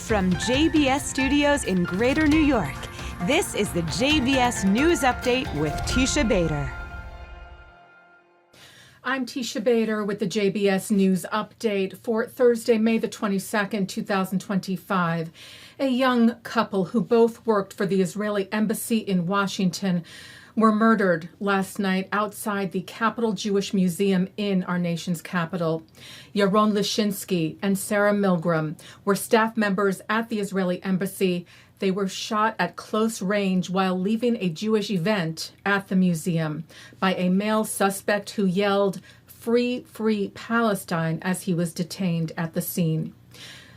From JBS Studios in Greater New York, this is the JBS News Update with Teisha Bader. I'm Teisha Bader with the JBS News Update for Thursday, May the 22nd, 2025. A young couple who both worked for the Israeli embassy in Washington were murdered last night outside the Capitol Jewish Museum in our nation's capital. Yaron Lishinsky and Sarah Milgram were staff members at the Israeli embassy. They were shot at close range while leaving a Jewish event at the museum by a male suspect who yelled, "Free, free Palestine," as he was detained at the scene.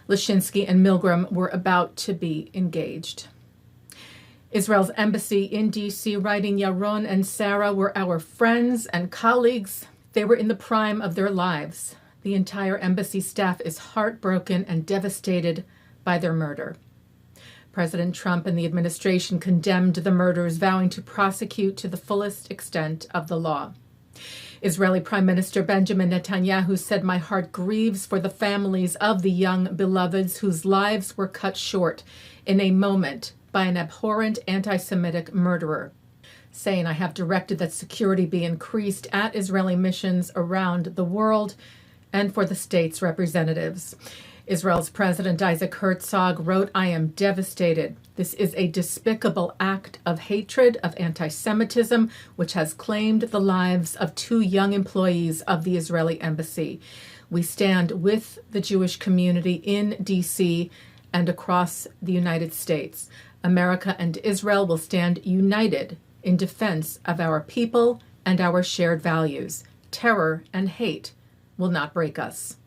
Lishinsky and Milgram were about to be engaged. Israel's embassy in D.C. writing, Yaron and Sarah were our friends and colleagues. They were in the prime of their lives. The entire embassy staff is heartbroken and devastated by their murder. President Trump and the administration condemned the murders, vowing to prosecute to the fullest extent of the law. Israeli Prime Minister Benjamin Netanyahu said, "My heart grieves for the families of the young beloveds whose lives were cut short in a moment by an abhorrent anti-Semitic murderer," saying, "I have directed that security be increased at Israeli missions around the world and for the state's representatives." Israel's President Isaac Herzog wrote, "I am devastated. This is a despicable act of hatred, of anti-Semitism, which has claimed the lives of two young employees of the Israeli embassy. We stand with the Jewish community in D.C. and across the United States. America and Israel will stand united in defense of our people and our shared values. Terror and hate will not break us."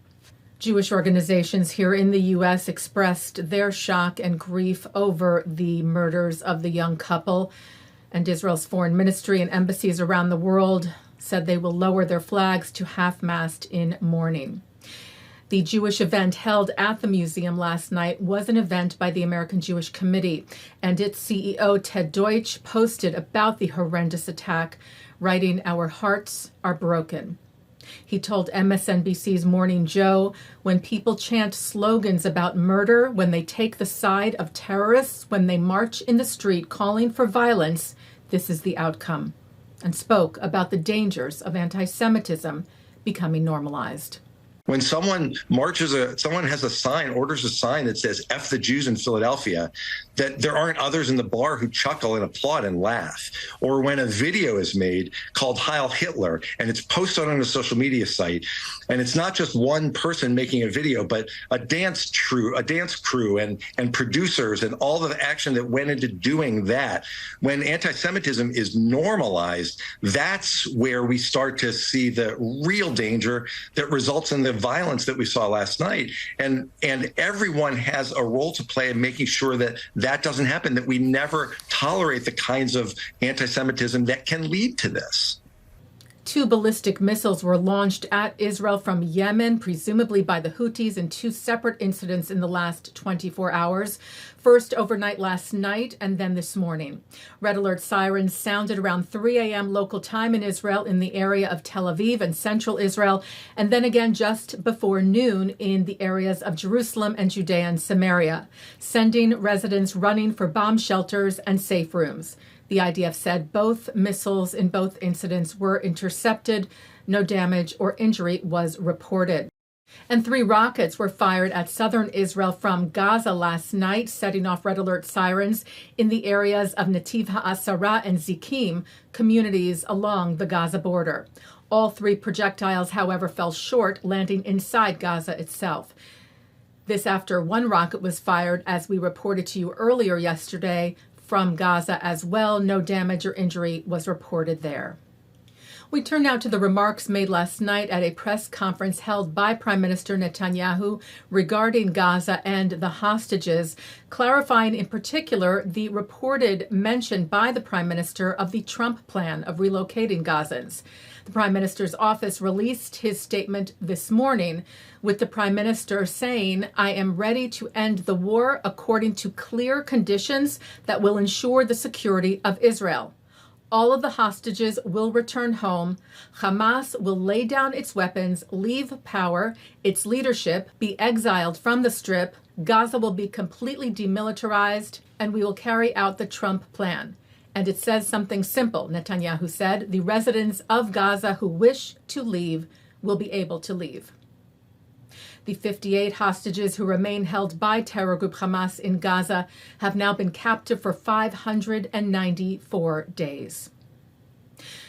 Jewish organizations here in the U.S. expressed their shock and grief over the murders of the young couple, and Israel's foreign ministry and embassies around the world said they will lower their flags to half-mast in mourning. The Jewish event held at the museum last night was an event by the American Jewish Committee, and its CEO, Ted Deutsch, posted about the horrendous attack, writing, "Our hearts are broken." He told MSNBC's Morning Joe, "When people chant slogans about murder, when they take the side of terrorists, when they march in the street calling for violence, this is the outcome," and spoke about the dangers of anti-Semitism becoming normalized. When someone someone has a sign, orders a sign that says "F the Jews in Philadelphia," that there aren't others in the bar who chuckle and applaud and laugh. Or when a video is made called Heil Hitler and it's posted on a social media site, and it's not just one person making a video, but a dance crew and producers and all the action that went into doing that. When anti-Semitism is normalized, that's where we start to see the real danger that results in the violence that we saw last night, and everyone has a role to play in making sure that that doesn't happen, that we never tolerate the kinds of anti-Semitism that can lead to this. 2 ballistic missiles were launched at Israel from Yemen, presumably by the Houthis, in 2 separate incidents in the last 24 hours. First overnight last night and then this morning. Red alert sirens sounded around 3 a.m. local time in Israel in the area of Tel Aviv and central Israel, and then again just before noon in the areas of Jerusalem and Judea and Samaria, sending residents running for bomb shelters and safe rooms. The IDF said both missiles in both incidents were intercepted. No damage or injury was reported. And 3 rockets were fired at southern Israel from Gaza last night, setting off red alert sirens in the areas of Netiv HaAsara and Zikim, communities along the Gaza border. All 3 projectiles, however, fell short, landing inside Gaza itself. This after 1 rocket was fired, as we reported to you earlier yesterday, from Gaza as well. No damage or injury was reported there. We turn now to the remarks made last night at a press conference held by Prime Minister Netanyahu regarding Gaza and the hostages, clarifying in particular the reported mention by the Prime Minister of the Trump plan of relocating Gazans. The Prime Minister's office released his statement this morning, with the Prime Minister saying, "I am ready to end the war according to clear conditions that will ensure the security of Israel. All of the hostages will return home. Hamas will lay down its weapons, leave power, its leadership be exiled from the Strip. Gaza will be completely demilitarized, and we will carry out the Trump plan. And it says something simple, Netanyahu said. The residents of Gaza who wish to leave will be able to leave. The 58 hostages who remain held by terror group Hamas in Gaza have now been captive for 594 days.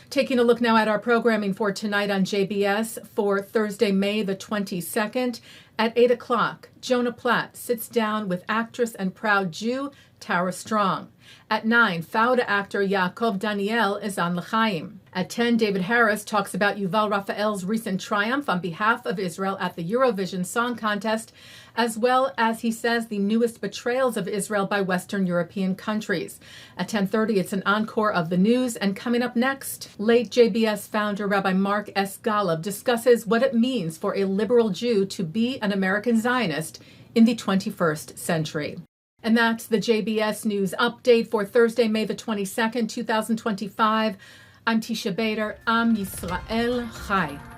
Taking a look now at our programming for tonight on JBS for Thursday, May the 22nd. At 8 o'clock, Jonah Platt sits down with actress and proud Jew Tara Strong. At 9, Fauda actor Yaakov Daniel is on l'chaim. At 10, David Harris talks about Yuval Rafael's recent triumph on behalf of Israel at the Eurovision Song Contest, as well as, he says, the newest betrayals of Israel by Western European countries. At 10:30, it's an encore of the news, and coming up next, late JBS founder Rabbi Mark S. Golub discusses what it means for a liberal Jew to be an American Zionist in the 21st century. And that's the JBS News Update for Thursday, May the 22nd, 2025. I'm Teisha Bader. Am Yisrael Chai.